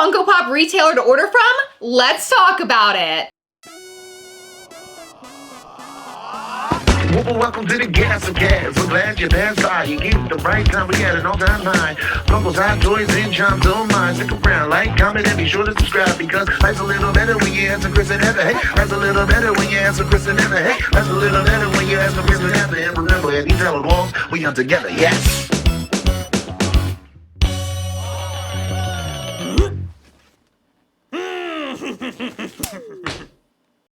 Funko Pop retailer to order from? Let's talk about it. Welcome to the Gastlecast. We're glad you're there. You get the right time. We got an all-time high. Funko's hot toys and charms on mine. Stick around, like, comment, and be sure to subscribe because life's a little better when you answer Chris and Heather. Hey, life's a little better when you answer Chris and Heather. Hey, life's a little better when you answer Chris and Heather. And remember, at these hella walls, we are together. Yes.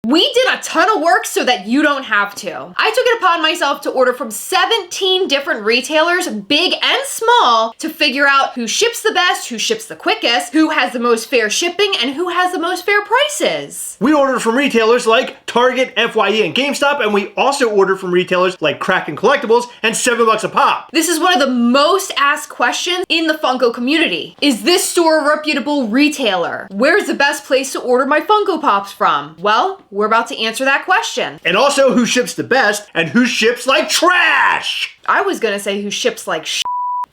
We did a ton of work so that you don't have to. I took it upon myself to order from 17 different retailers, big and small, to figure out who ships the best, who ships the quickest, who has the most fair shipping, and who has the most fair prices. We ordered from retailers like Target, FYE, and GameStop, and we also ordered from retailers like Kraken Collectibles and $7 a pop. This is one of the most asked questions in the Funko community. Is this store a reputable retailer? Where's the best place to order my Funko Pops from? Well, we're about to answer that question. And also who ships the best and who ships like trash. I was gonna say who ships like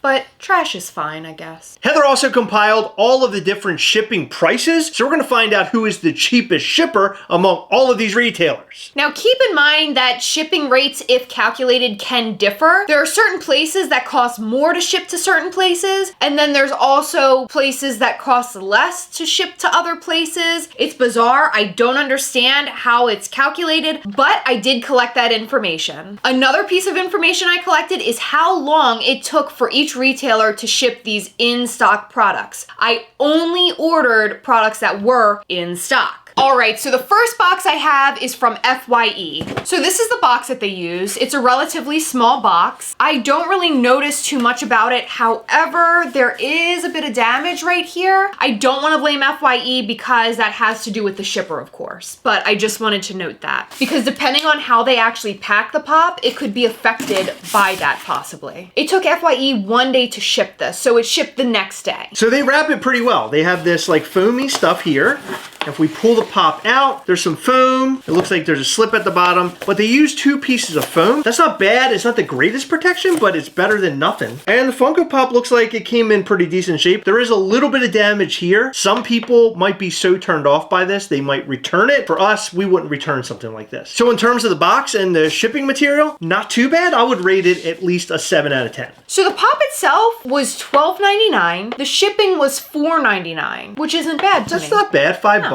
but trash is fine, I guess. Heather also compiled all of the different shipping prices, so we're gonna find out who is the cheapest shipper among all of these retailers. Now keep in mind that shipping rates, if calculated, can differ. There are certain places that cost more to ship to certain places, and then there's also places that cost less to ship to other places. It's bizarre. I don't understand how it's calculated, but I did collect that information. Another piece of information I collected is how long it took for each retailer to ship these in-stock products. I only ordered products that were in stock. All right, so the first box I have is from FYE. So this is the box that they use. It's a relatively small box. I don't really notice too much about it. However, there is a bit of damage right here. I don't want to blame FYE because that has to do with the shipper, of course, but I just wanted to note that because depending on how they actually pack the pop, it could be affected by that possibly. It took FYE 1 day to ship this, so it shipped the next day. So they wrap it pretty well. They have this like foamy stuff here. If we pull the pop out, there's some foam. It looks like there's a slip at the bottom, but they use 2 pieces of foam. That's not bad. It's not the greatest protection, but it's better than nothing. And the Funko Pop looks like it came in pretty decent shape. There is a little bit of damage here. Some people might be so turned off by this, they might return it. For us, we wouldn't return something like this. So in terms of the box and the shipping material, not too bad. I would rate it at least a 7 out of 10. So the pop itself was $12.99. The shipping was $4.99, which isn't bad to me. That's not bad. $5.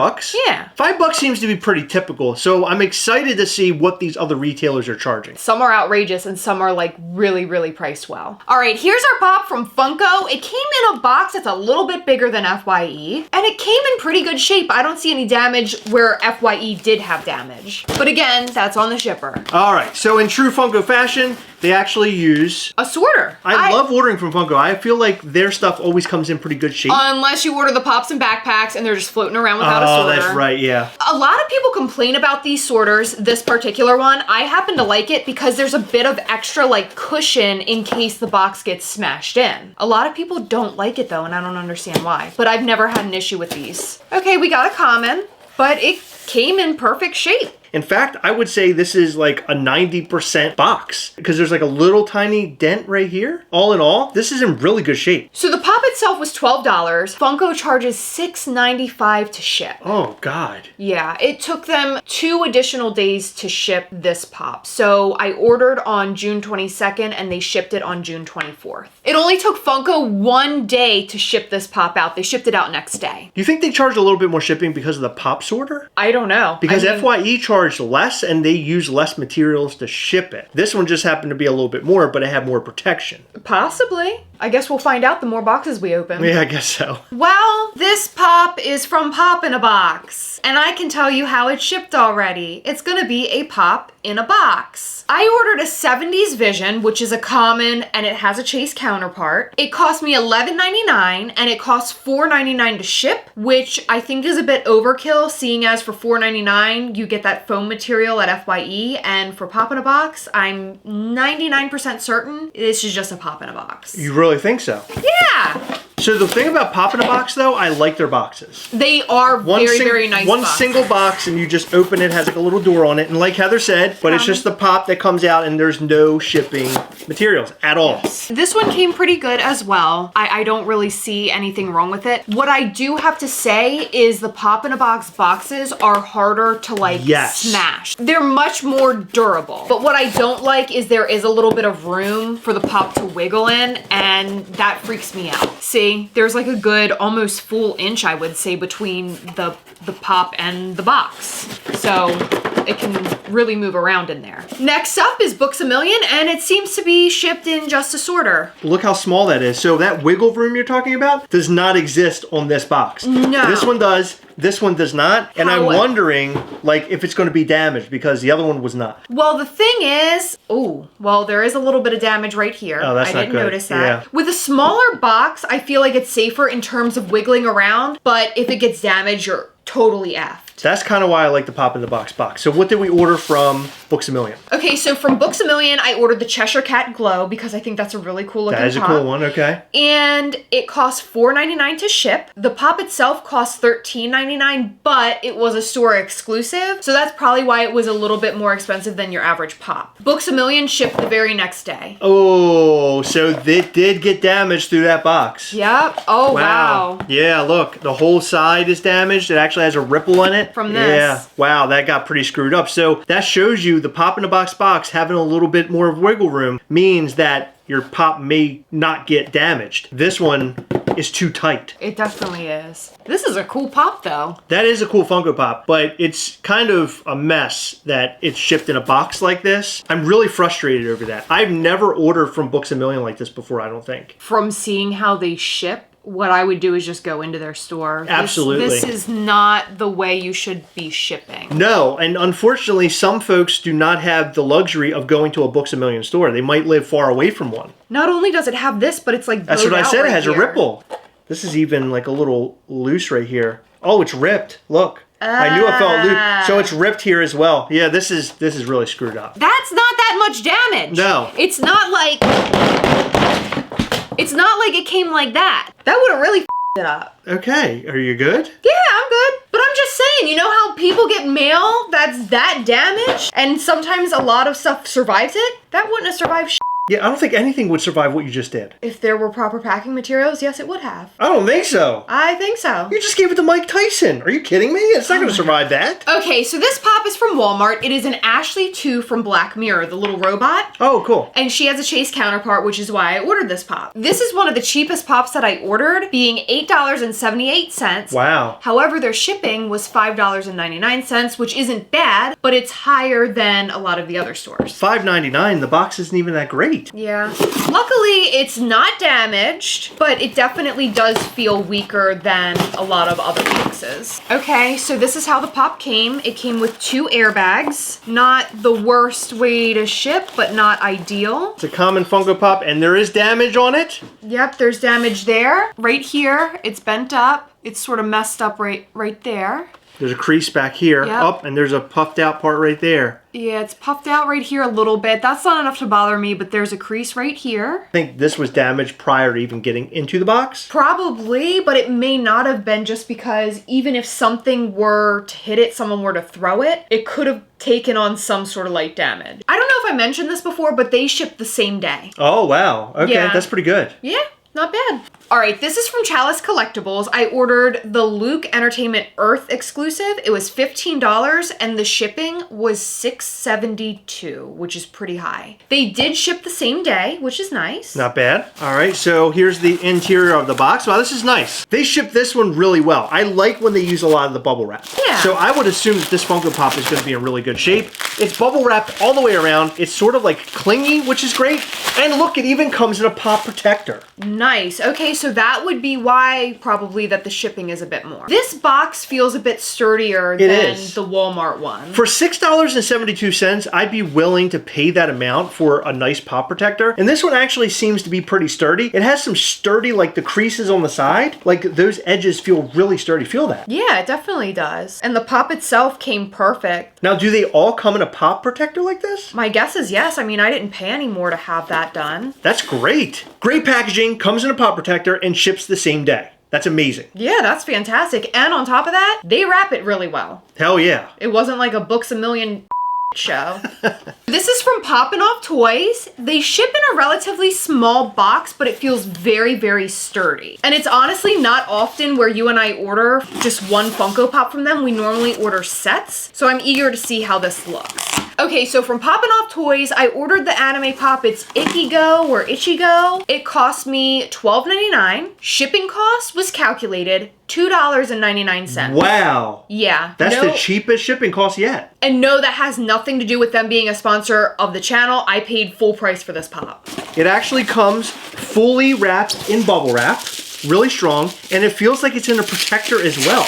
Yeah. $5 seems to be pretty typical. So I'm excited to see what these other retailers are charging. Some are outrageous and some are like really, really priced well. All right, here's our pop from Funko. It came in a box that's a little bit bigger than FYE, and it came in pretty good shape. I don't see any damage where FYE did have damage. But again, that's on the shipper. All right, so in true Funko fashion, they actually use a sorter. I love ordering from Funko. I feel like their stuff always comes in pretty good shape. Unless you order the pops and backpacks and they're just floating around without a sorter. Oh, that's right, yeah. A lot of people complain about these sorters, this particular one. I happen to like it because there's a bit of extra like cushion in case the box gets smashed in. A lot of people don't like it though, and I don't understand why. But I've never had an issue with these. Okay, we got a common, but it came in perfect shape. In fact, I would say this is like a 90% box because there's like a little tiny dent right here. All in all, this is in really good shape. So the pop itself was $12. Funko charges $6.95 to ship. Oh God. Yeah, it took them 2 additional days to ship this pop. So I ordered on June 22nd and they shipped it on June 24th. It only took Funko 1 day to ship this pop out. They shipped it out next day. Do you think they charge a little bit more shipping because of the pop sorter? I don't know. Because FYE charged less and they use less materials to ship it. This one just happened to be a little bit more, but it had more protection. Possibly. I guess we'll find out the more boxes we open. Yeah, I guess so. Well, this pop is from Pop in a Box, and I can tell you how it shipped already. It's gonna be a pop in a box. I ordered a 70s Vision, which is a common, and it has a Chase counterpart. It cost me $11.99, and it costs $4.99 to ship, which I think is a bit overkill, seeing as for $4.99, you get that foam material at FYE, and for Pop in a Box, I'm 99% certain this is just a pop in a box. You really think so? Yeah! So the thing about Pop in a Box, though, I like their boxes. They are very nice One boxes. single box, and you just open it, has like a little door on it, and like Heather said, but it's just the pop that comes out, and there's no shipping materials at all. Yes. This one came pretty good as well. I don't really see anything wrong with it. What I do have to say is the Pop in a Box boxes are harder to like smash. They're much more durable. But what I don't like is there is a little bit of room for the pop to wiggle in, and that freaks me out. See, there's like a good almost full inch, I would say, between the pop and the box. So it can really move around in there. Next up is Books A Million, and it seems to be shipped in just a sorter. Look how small that is. So that wiggle room you're talking about does not exist on this box. No. This one does. This one does not. And I'm wondering, like, if it's going to be damaged because the other one was not. Well, the thing is, there is a little bit of damage right here. Oh, that's not good. I didn't notice that. Yeah. With a smaller box, I feel like it's safer in terms of wiggling around, but if it gets damaged, you're totally effed. That's kind of why I like the Pop in the Box box. So what did we order from Books A Million? Okay, so from Books A Million, I ordered the Cheshire Cat Glow because I think that's a really cool looking pop. That is a cool one, okay. And it costs $4.99 to ship. The pop itself costs $13.99, but it was a store exclusive, so that's probably why it was a little bit more expensive than your average pop. Books A Million shipped the very next day. Oh, so it did get damaged through that box. Yep. Oh, wow. Yeah, look, the whole side is damaged. It actually has a ripple in it. From this. Yeah. Wow, that got pretty screwed up. So that shows you the Pop in a Box box having a little bit more of wiggle room means that your pop may not get damaged. This one is too tight. It definitely is. This is a cool pop though. That is a cool Funko Pop, but it's kind of a mess that it's shipped in a box like this. I'm really frustrated over that. I've never ordered from Books A Million like this before, I don't think. From seeing how they ship, what I would do is just go into their store. Absolutely. This is not the way you should be shipping. No, and unfortunately, some folks do not have the luxury of going to a Books A Million store. They might live far away from one. Not only does it have this, but it's like That's what I said. Right, it has here. a ripple. This is even like a little loose right here. Oh, it's ripped. Look. I knew it felt loose. So it's ripped here as well. Yeah, this is really screwed up. That's not that much damage. No. It's not like it came like that. That would have really f***ed it up. Okay, are you good? Yeah, I'm good. But I'm just saying, you know how people get mail that's that damaged? And sometimes a lot of stuff survives it? That wouldn't have survived shit. Yeah, I don't think anything would survive what you just did. If there were proper packing materials, yes, it would have. I don't think so. I think so. You just gave it to Mike Tyson. Are you kidding me? It's not going to survive that. Okay, so this pop is from Walmart. It is an Ashley 2 from Black Mirror, the little robot. Oh, cool. And she has a Chase counterpart, which is why I ordered this pop. This is one of the cheapest pops that I ordered, being $8.78. Wow. However, their shipping was $5.99, which isn't bad, but it's higher than a lot of the other stores. $5.99. The box isn't even that great. Yeah. Luckily, it's not damaged, but it definitely does feel weaker than a lot of other boxes. Okay, so this is how the pop came. It came with 2 airbags. Not the worst way to ship, but not ideal. It's a common Funko Pop, and there is damage on it. Yep, there's damage there. Right here, it's bent up. It's sort of messed up right there. There's a crease back here, Yep. up, and there's a puffed out part right there. Yeah, it's puffed out right here a little bit. That's not enough to bother me, but there's a crease right here. I think this was damaged prior to even getting into the box. Probably, but it may not have been, just because even if something were to hit it, someone were to throw it, it could have taken on some sort of light damage. I don't know if I mentioned this before, but they shipped the same day. Oh, wow. Okay, Yeah. that's pretty good. Yeah, not bad. All right, this is from Chalice Collectibles. I ordered the Luke Entertainment Earth exclusive. It was $15 and the shipping was $6.72, which is pretty high. They did ship the same day, which is nice. Not bad. All right, so here's the interior of the box. Wow, this is nice. They shipped this one really well. I like when they use a lot of the bubble wrap. Yeah. So I would assume that this Funko Pop is going to be in really good shape. It's bubble wrapped all the way around. It's sort of like clingy, which is great. And look, it even comes in a pop protector. Nice. Okay, so that would be why probably that the shipping is a bit more. This box feels a bit sturdier than the Walmart one. For $6.72, I'd be willing to pay that amount for a nice pop protector. And this one actually seems to be pretty sturdy. It has some sturdy, like the creases on the side. Like those edges feel really sturdy. Feel that? Yeah, it definitely does. And the pop itself came perfect. Now, do they all come in a pop protector like this? My guess is yes. I mean, I didn't pay any more to have that done. That's great. Great packaging, comes in a pop protector. protector and ships the same day. That's amazing. Yeah, that's fantastic. And on top of that, they wrap it really well. Hell yeah. It wasn't like a Books A Million show. This is from Poppin' Off Toys. They ship in a relatively small box, but it feels very, very sturdy. And it's honestly not often where you and I order just one Funko Pop from them. We normally order sets. So I'm eager to see how this looks. Okay, so from Poppin' Off Toys, I ordered the anime pop. It's Ichigo or Ichigo. It cost me $12.99. Shipping cost was calculated $2.99. Wow. Yeah. That's the cheapest shipping cost yet. And no, that has nothing to do with them being a sponsor of the channel. I paid full price for this pop. It actually comes fully wrapped in bubble wrap, really strong, and it feels like it's in a protector as well.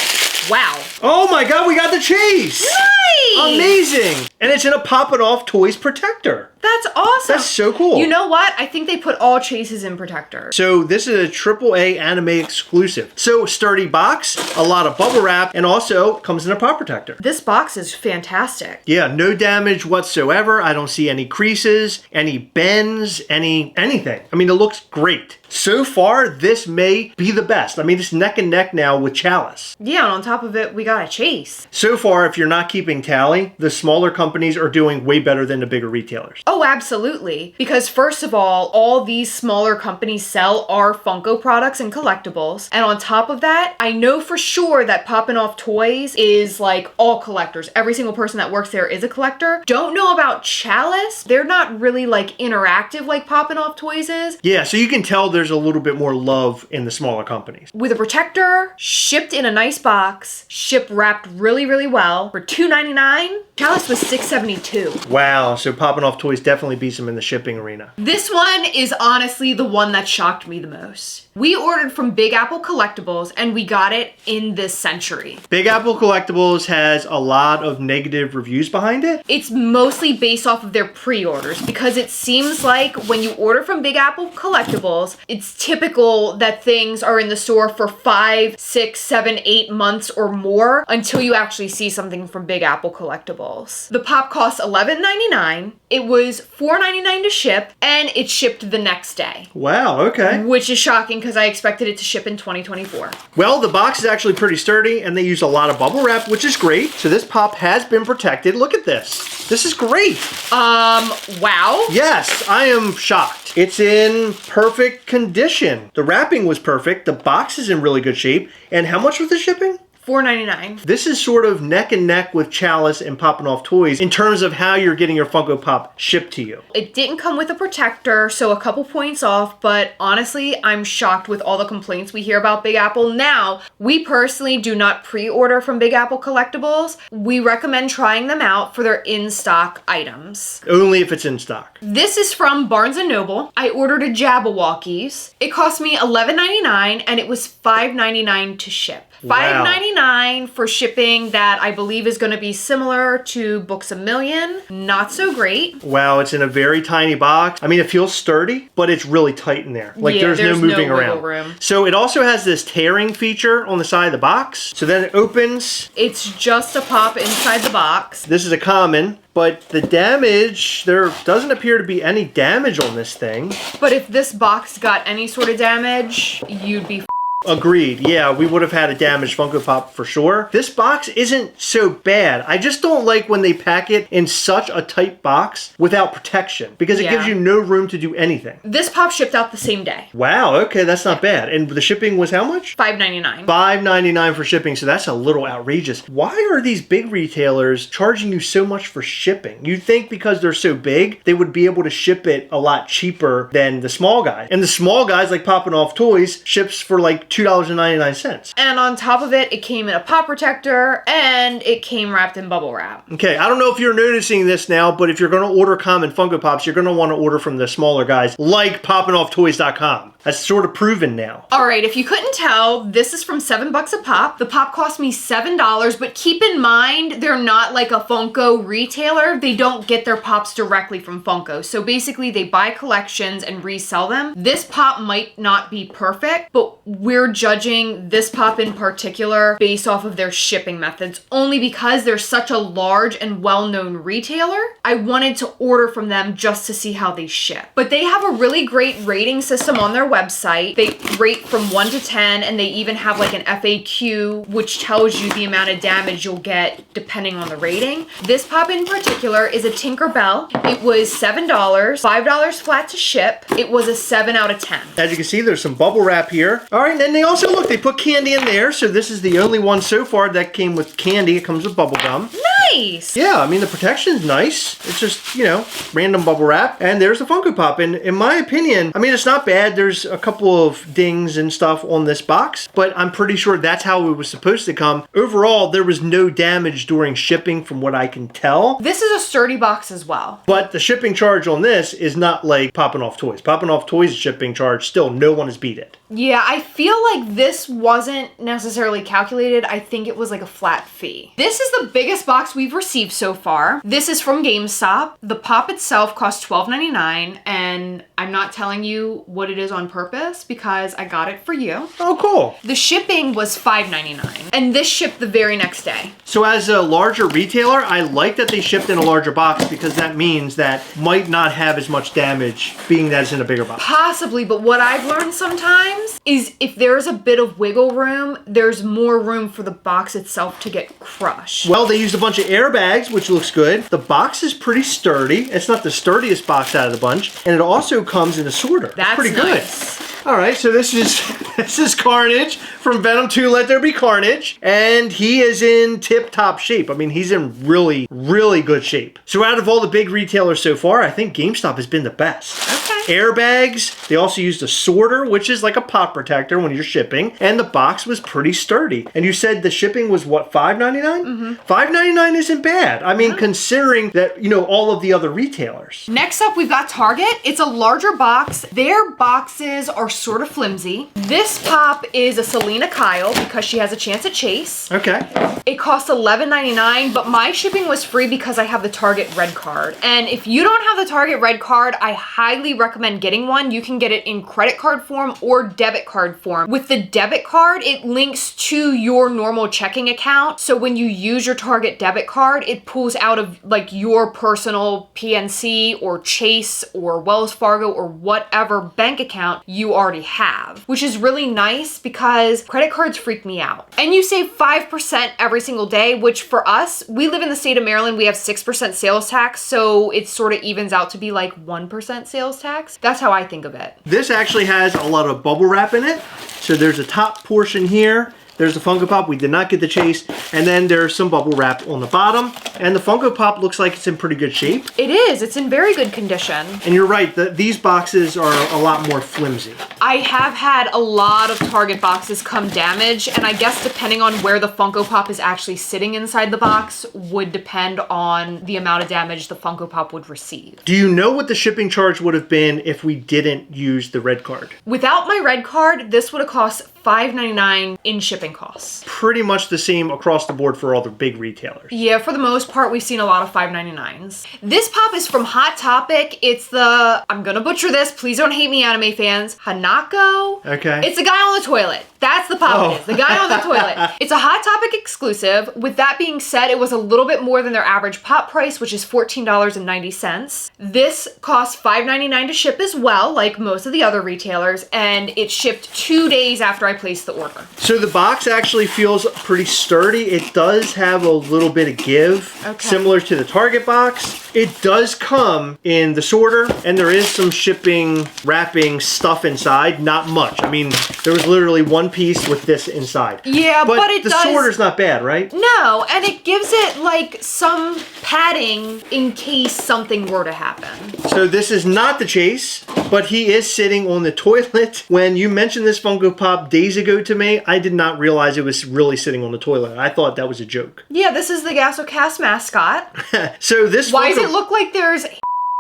Wow. Oh my God, we got the chase! Nice! Amazing! And it's in a Poppin' Off Toys protector. That's awesome. That's so cool. You know what? I think they put all chases in protectors. So this is a AAA anime exclusive. So sturdy box, a lot of bubble wrap, and also comes in a pop protector. This box is fantastic. Yeah, no damage whatsoever. I don't see any creases, any bends, anything. I mean, it looks great. So far, this may be the best. I mean, it's neck and neck now with Chalice. Yeah, and on top of it, we got a chase. So far, if you're not keeping tally, the smaller companies are doing way better than the bigger retailers. Oh, absolutely. Because first of all these smaller companies sell our Funko products and collectibles. And on top of that, I know for sure that Poppin' Off Toys is like all collectors. Every single person that works there is a collector. Don't know about Chalice. They're not really like interactive like Poppin' Off Toys is. Yeah, so you can tell there's a little bit more love in the smaller companies. With a protector, shipped in a nice box, ship wrapped really, really well for $2.99. Chalice was $6.72. Wow, so Poppin' Off Toys definitely beats them in the shipping arena. This one is honestly the one that shocked me the most. We ordered from Big Apple Collectibles and we got it in this century. Big Apple Collectibles has a lot of negative reviews behind it. It's mostly based off of their pre-orders because it seems like when you order from Big Apple Collectibles, it's typical that things are in the store for 5, 6, 7, 8 months or more until you actually see something from Big Apple Collectibles. The pop cost $11.99. It was $4.99 to ship and it shipped the next day. Wow, okay. Which is shocking because I expected it to ship in 2024. Well, the box is actually pretty sturdy and they use a lot of bubble wrap, which is great. So this pop has been protected. Look at this. This is great. Wow. Yes, I am shocked. It's in perfect condition. The wrapping was perfect. The box is in really good shape. And how much was the shipping? $4.99. This is sort of neck and neck with Chalice and Poppin' Off Toys in terms of how you're getting your Funko Pop shipped to you. It didn't come with a protector, so a couple points off, but honestly, I'm shocked with all the complaints we hear about Big Apple. Now, we personally do not pre-order from Big Apple Collectibles. We recommend trying them out for their in-stock items. Only if it's in stock. This is from Barnes & Noble. I ordered a Jabberwockies. It cost me $11.99 and it was $5.99 to ship. Wow. $5.99 for shipping that I believe is going to be similar to Books A Million. Not so great. Wow, it's in a very tiny box. I mean, it feels sturdy, but it's really tight in there. Like Yeah, there's no moving wiggle around. room. So it also has this tearing feature on the side of the box. So then it opens. It's just a pop inside the box. This is a common, but the damage, there doesn't appear to be any damage on this thing. But if this box got any sort of damage, you'd be Agreed. Yeah, we would have had a damaged Funko Pop for sure. This box isn't so bad. I just don't like when they pack it in such a tight box without protection because it gives you no room to do anything. This pop shipped out the same day. Wow, okay, that's not bad. And the shipping was how much? $5.99. $5.99 for shipping, so that's a little outrageous. Why are these big retailers charging you so much for shipping? You'd think because they're so big, they would be able to ship it a lot cheaper than the small guys. And the small guys, like Poppin' Off Toys, ships for like $2.99. And on top of it, it came in a pop protector and it came wrapped in bubble wrap. Okay, I don't know if you're noticing this now, but if you're going to order common Funko Pops, you're going to want to order from the smaller guys like PoppinOffToys.com. That's sort of proven now. All right, if you couldn't tell, this is from $7 a pop. The pop cost me $7, but keep in mind, they're not like a Funko retailer. They don't get their pops directly from Funko. So basically, they buy collections and resell them. This pop might not be perfect, but we're we're judging this pop in particular based off of their shipping methods, only because they're such a large and well-known retailer. I wanted to order from them just to see how they ship. But they have a really great rating system on their website. They rate from 1 to 10, and they even have like an FAQ, which tells you the amount of damage you'll get depending on the rating. This pop in particular is a Tinkerbell. It was $7, $5 flat to ship. It was a 7 out of 10. As you can see, there's some bubble wrap here. All right, and then they also, look, they put candy in there. So this is the only one so far that came with candy. It comes with bubble gum. Nice. Yeah, I mean, the protection's nice. It's just, you know, random bubble wrap. And there's the Funko Pop. And in my opinion, I mean, it's not bad. There's a couple of dings and stuff on this box, but I'm pretty sure that's how it was supposed to come. Overall, there was no damage during shipping from what I can tell. This is a sturdy box as well. But the shipping charge on this is not like Poppin' Off Toys. Poppin' Off Toys' shipping charge, still, no one has beat it. Yeah, I feel like this wasn't necessarily calculated. I think it was like a flat fee. This is the biggest box we've received so far. This is from GameStop. The pop itself cost $12.99, and I'm not telling you what it is on purpose because I got it for you. Oh, cool. The shipping was $5.99, and this shipped the very next day. So as a larger retailer, I like that they shipped in a larger box because that means that might not have as much damage being that it's in a bigger box. Possibly, but what I've learned sometimes is if there's a bit of wiggle room, there's more room for the box itself to get crushed. Well, they used a bunch of airbags, which looks good. The box is pretty sturdy. It's not the sturdiest box out of the bunch, and it also comes in a sorter. That's pretty nice. Good. All right, so this is Carnage from Venom 2 Let There Be Carnage, and he is in tip-top shape. I mean, he's in really, really good shape. So out of all the big retailers so far, I think GameStop has been the best. Okay. Airbags, they also used a sorter, which is like a pop protector when you're shipping, and the box was pretty sturdy. And you said the shipping was what, $5.99? Mm-hmm. $5.99 isn't bad. I mean, considering that, you know, all of the other retailers. Next up, we've got Target. It's a larger box. Their boxes are sort of flimsy. This pop is a Selena Kyle because she has a chance at Chase. Okay. It costs $11.99, but my shipping was free because I have the Target Red Card. And if you don't have the Target Red Card, I highly recommend getting one. You can get it in credit card form or debit card form. With the debit card, it links to your normal checking account. So when you use your Target debit card, it pulls out of like your personal PNC or Chase or Wells Fargo or whatever bank account you already have, which is really nice because credit cards freak me out. And you save 5% every single day, which for us, we live in the state of Maryland, we have 6% sales tax, so it sort of evens out to be like 1% sales tax. That's how I think of it. This actually has a lot of bubble wrap in it. So there's a top portion here. There's the Funko Pop. We did not get the Chase. And then there's some bubble wrap on the bottom. And the Funko Pop looks like it's in pretty good shape. It is. It's in very good condition. And you're right. These boxes are a lot more flimsy. I have had a lot of Target boxes come damaged. And I guess depending on where the Funko Pop is actually sitting inside the box would depend on the amount of damage the Funko Pop would receive. Do you know what the shipping charge would have been if we didn't use the red card? Without my red card, this would have cost $5.99 in shipping costs. Pretty much the same across the board for all the big retailers. Yeah, for the most part, we've seen a lot of $5.99s. This pop is from Hot Topic. It's the, I'm gonna butcher this, please don't hate me, anime fans, Hanako. Okay. It's the guy on the toilet. That's the pop it is, the guy on the toilet. It's a Hot Topic exclusive. With that being said, it was a little bit more than their average pop price, which is $14.90. This costs $5.99 to ship as well, like most of the other retailers, and it shipped 2 days after I placed the order. So the box actually feels pretty sturdy. It does have a little bit of give, similar to the Target box. It does come in the sorter, and there is some shipping, wrapping stuff inside. Not much. I mean, there was literally one piece with this inside. Yeah, but it the does... sorter's not bad, right? No, and it gives it like some padding in case something were to happen. So this is not the Chase, but he is sitting on the toilet. When you mentioned this Funko Pop days ago to me, I did not realize it was really sitting on the toilet. I thought that was a joke. Yeah, this is the Gastlecast mascot. So this Why does it look like there's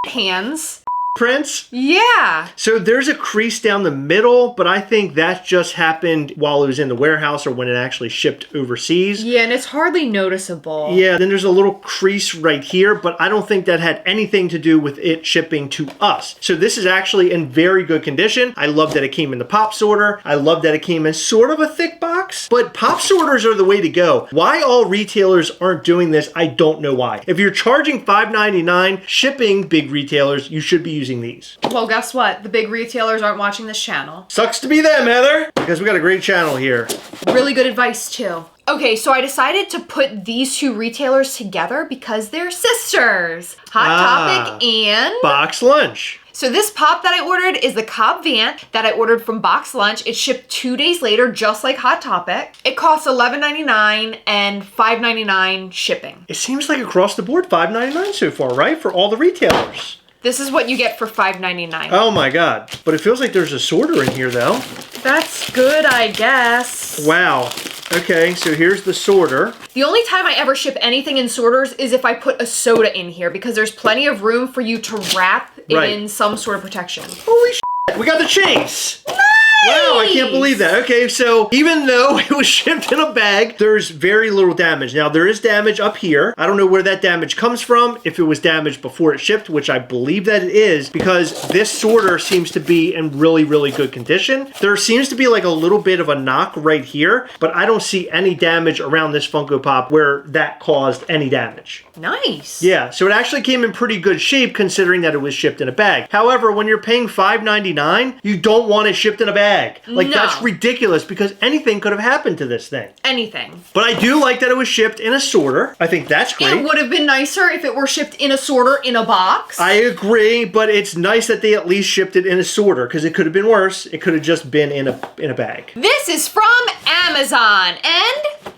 hands? prints? Yeah. So there's a crease down the middle, but I think that just happened while it was in the warehouse or when it actually shipped overseas. Yeah, and it's hardly noticeable. Yeah, then there's a little crease right here, but I don't think that had anything to do with it shipping to us. So this is actually in very good condition. I love that it came in the pop sorter. I love that it came in sort of a thick box, but pop sorters are the way to go. Why all retailers aren't doing this, I don't know why. If you're charging $5.99 shipping, big retailers, you should be using these. Well, guess what? The big retailers aren't watching this channel. Sucks to be them, Heather, because we got a great channel here. Really good advice, too. Okay, so I decided to put these two retailers together because they're sisters. Hot Topic and BoxLunch. So this pop that I ordered is the Cobb Vant that I ordered from BoxLunch. It shipped 2 days later, just like Hot Topic. It costs $11.99 and $5.99 shipping. It seems like across the board, $5.99 so far, right? For all the retailers. This is what you get for $5.99. Oh my God. But it feels like there's a sorter in here though. That's good, I guess. Wow. Okay, so here's the sorter. The only time I ever ship anything in sorters is if I put a soda in here because there's plenty of room for you to wrap it in some sort of protection. Holy shit, we got the chase. Nice! Wow, I can't believe that. Okay, so even though it was shipped in a bag, there's very little damage. Now, there is damage up here. I don't know where that damage comes from, if it was damaged before it shipped, which I believe that it is, because this sorter seems to be in really, really good condition. There seems to be like a little bit of a knock right here, but I don't see any damage around this Funko Pop where that caused any damage. Nice. Yeah, so it actually came in pretty good shape considering that it was shipped in a bag. However, when you're paying $5.99, you don't want it shipped in a bag. Like, that's ridiculous because anything could have happened to this thing. Anything. But I do like that it was shipped in a sorter. I think that's great. It would have been nicer if it were shipped in a sorter in a box. I agree, but it's nice that they at least shipped it in a sorter because it could have been worse. It could have just been in a bag. This is from Amazon, and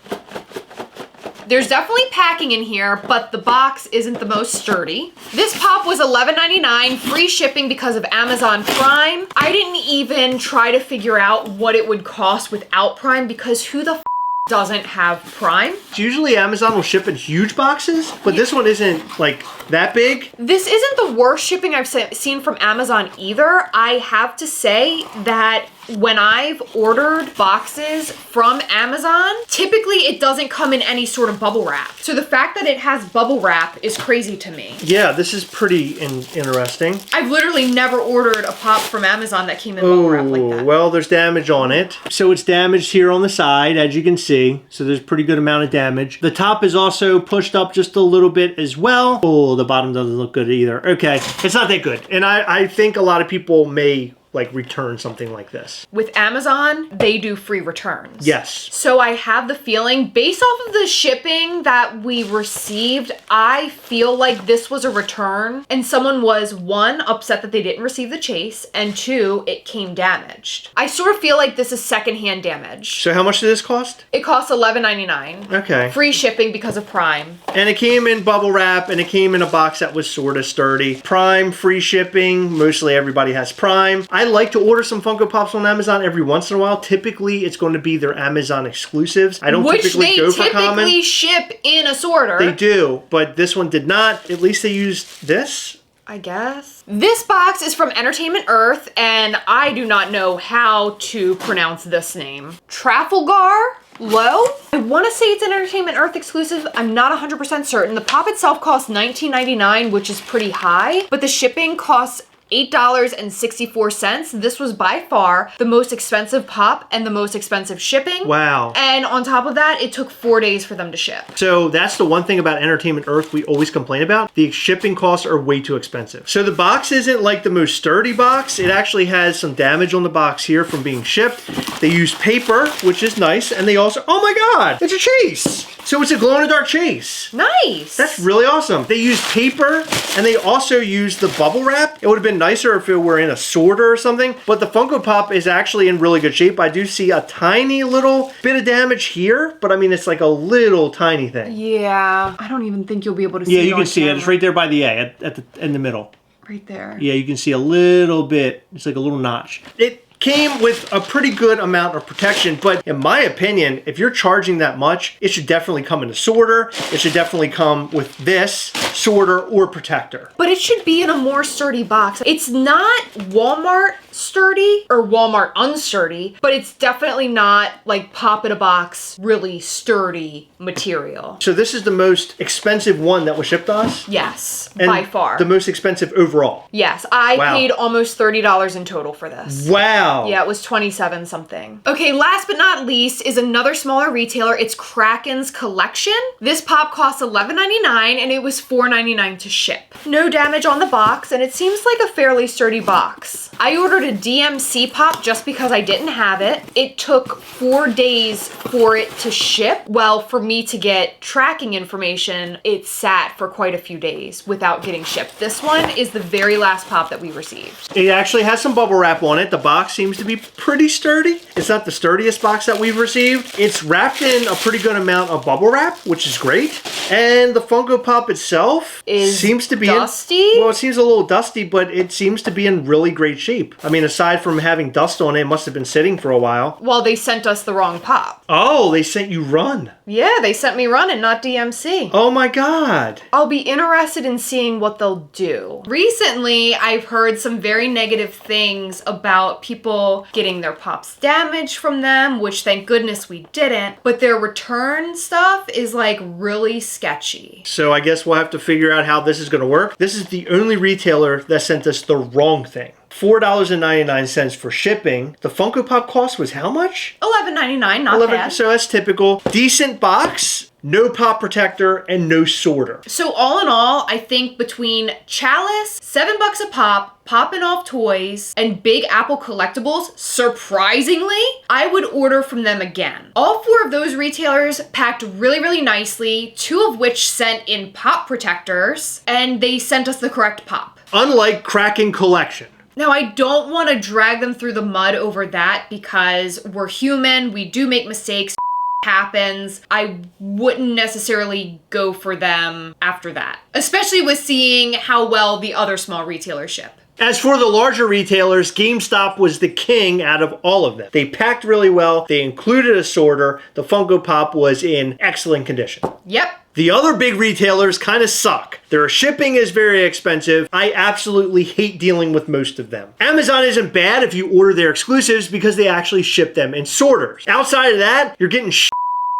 there's definitely packing in here, but the box isn't the most sturdy. This pop was $11.99, free shipping because of Amazon Prime. I didn't even try to figure out what it would cost without Prime because who the doesn't have Prime? Usually Amazon will ship in huge boxes, but this one isn't like that big. This isn't the worst shipping I've seen from Amazon either. I have to say that when I've ordered boxes from Amazon, typically it doesn't come in any sort of bubble wrap. So the fact that it has bubble wrap is crazy to me. Yeah, this is pretty interesting. I've literally never ordered a pop from Amazon that came in bubble wrap like that. Well, there's damage on it. So it's damaged here on the side, as you can see. So there's a pretty good amount of damage. The top is also pushed up just a little bit as well. Oh, the bottom doesn't look good either. Okay, it's not that good. And I think a lot of people may like return something like this. With Amazon, they do free returns. Yes. So I have the feeling, based off of the shipping that we received, I feel like this was a return and someone was, one, upset that they didn't receive the chase, and two, it came damaged. I sort of feel like this is secondhand damage. So how much did this cost? It costs $11.99. Okay. Free shipping because of Prime. And it came in bubble wrap and it came in a box that was sort of sturdy. Prime, free shipping. Mostly everybody has Prime. I like to order some Funko Pops on Amazon every once in a while. Typically, it's going to be their Amazon exclusives. I don't typically go for common. Which they typically ship in a sorter. They do, but this one did not. At least they used this. I guess. This box is from Entertainment Earth, and I do not know how to pronounce this name. Trafalgar Low? I want to say it's an Entertainment Earth exclusive. I'm not 100% certain. The pop itself costs $19.99, which is pretty high, but the shipping costs $8.64. This was by far the most expensive pop and the most expensive shipping. Wow. And on top of that, it took 4 days for them to ship. So that's the one thing about Entertainment Earth we always complain about. The shipping costs are way too expensive. So the box isn't like the most sturdy box. It actually has some damage on the box here from being shipped. They used paper, which is nice. And they also, oh my God, it's a chase. So it's a glow-in-the-dark chase. Nice. That's really awesome. They used paper and they also used the bubble wrap. It would have been nicer if it were in a sorter or something, but the Funko Pop is actually in really good shape. I do see a tiny little bit of damage here, but I mean, it's like a little tiny thing. Yeah. I don't even think you'll be able to see it. Yeah, you can see it. It's right there by the A in the middle. Right there. Yeah, you can see a little bit. It's like a little notch. It came with a pretty good amount of protection, but in my opinion, if you're charging that much, it should definitely come in a sorter. It should definitely come with this. sorter, or protector. But it should be in a more sturdy box. It's not Walmart sturdy or Walmart unsturdy, but it's definitely not like pop in a box, really sturdy material. So this is the most expensive one that was shipped to us? Yes, And by far. the most expensive overall? Yes, I Wow. paid almost $30 in total for this. Wow. Yeah, it was 27 something. Okay, last but not least is another smaller retailer. It's Kraken's Collection. This pop costs $11.99 and it was $4.99 to ship. No damage on the box and it seems like a fairly sturdy box. I ordered a DMC pop just because I didn't have it. It took 4 days for it to ship. Well, for me to get tracking information, it sat for quite a few days without getting shipped. This one is the very last pop that we received. It actually has some bubble wrap on it. The box seems to be pretty sturdy. It's not the sturdiest box that we've received. It's wrapped in a pretty good amount of bubble wrap, which is great. And the Funko Pop itself seems to be dusty. Well, it seems a little dusty, but it seems to be in really great shape. I mean, aside from having dust on it, it must have been sitting for a while. Well, they sent us the wrong pop. Oh, they sent you Run. Yeah, they sent me running, not DMC. Oh my God. I'll be interested in seeing what they'll do. Recently, I've heard some very negative things about people getting their pops damaged from them, which thank goodness we didn't, but their return stuff is like really sketchy. So I guess we'll have to figure out how this is going to work. This is the only retailer that sent us the wrong thing. $4.99 for shipping. The Funko Pop cost was how much? $11.99, not bad. So that's typical. Decent box, no pop protector, and no sorter. So all in all, I think between Chalice, $7 a pop, Poppin' Off Toys, and Big Apple Collectibles, surprisingly, I would order from them again. All 4 of those retailers packed really, really nicely, 2 of which sent in pop protectors, and they sent us the correct pop. Unlike Kraken Collection. Now, I don't want to drag them through the mud over that because we're human, we do make mistakes, happens. I wouldn't necessarily go for them after that, especially with seeing how well the other small retailers ship. As for the larger retailers, GameStop was the king out of all of them. They packed really well. They included a sorter. The Funko Pop was in excellent condition. Yep. The other big retailers kind of suck. Their shipping is very expensive. I absolutely hate dealing with most of them. Amazon isn't bad if you order their exclusives because they actually ship them in sorters. Outside of that, you're getting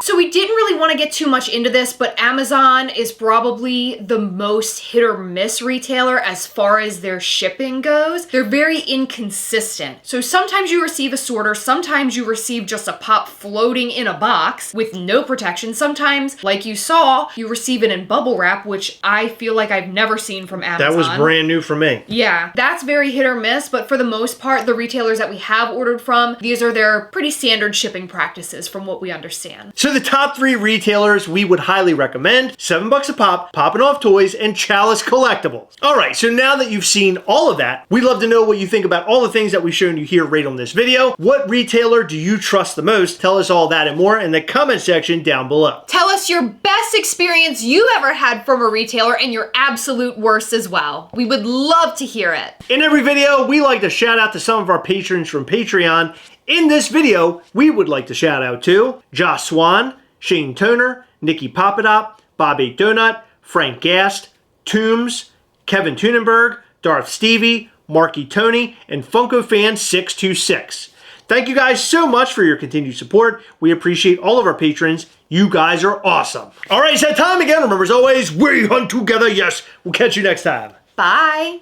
So we didn't really want to get too much into this, but Amazon is probably the most hit or miss retailer as far as their shipping goes. They're very inconsistent. So sometimes you receive a sorter, sometimes you receive just a pop floating in a box with no protection. Sometimes, like you saw, you receive it in bubble wrap, which I feel like I've never seen from Amazon. That was brand new for me. Yeah, that's very hit or miss, but for the most part, the retailers that we have ordered from, these are their pretty standard shipping practices from what we understand. So the top 3 retailers we would highly recommend, $7 a pop, Poppin' Off Toys, and Chalice Collectibles. All right, so now that you've seen all of that, we'd love to know what you think about all the things that we've shown you here right on this video. What retailer do you trust the most? Tell us all that and more in the comment section down below. Tell us your best experience you ever had from a retailer and your absolute worst as well. We would love to hear it. In every video, we like to shout out to some of our patrons from Patreon. In this video, we would like to shout out to Josh Swan, Shane Toner, Nikki Papadop, Bob 8 Donut, Frank Gast, Toombs, Kevin Tunenberg, Darth Stevie, Marky Tony, and Funko Fan 626. Thank you guys so much for your continued support. We appreciate all of our patrons. You guys are awesome. All right, it's that time again. Remember, as always, we hunt together. Yes, we'll catch you next time. Bye.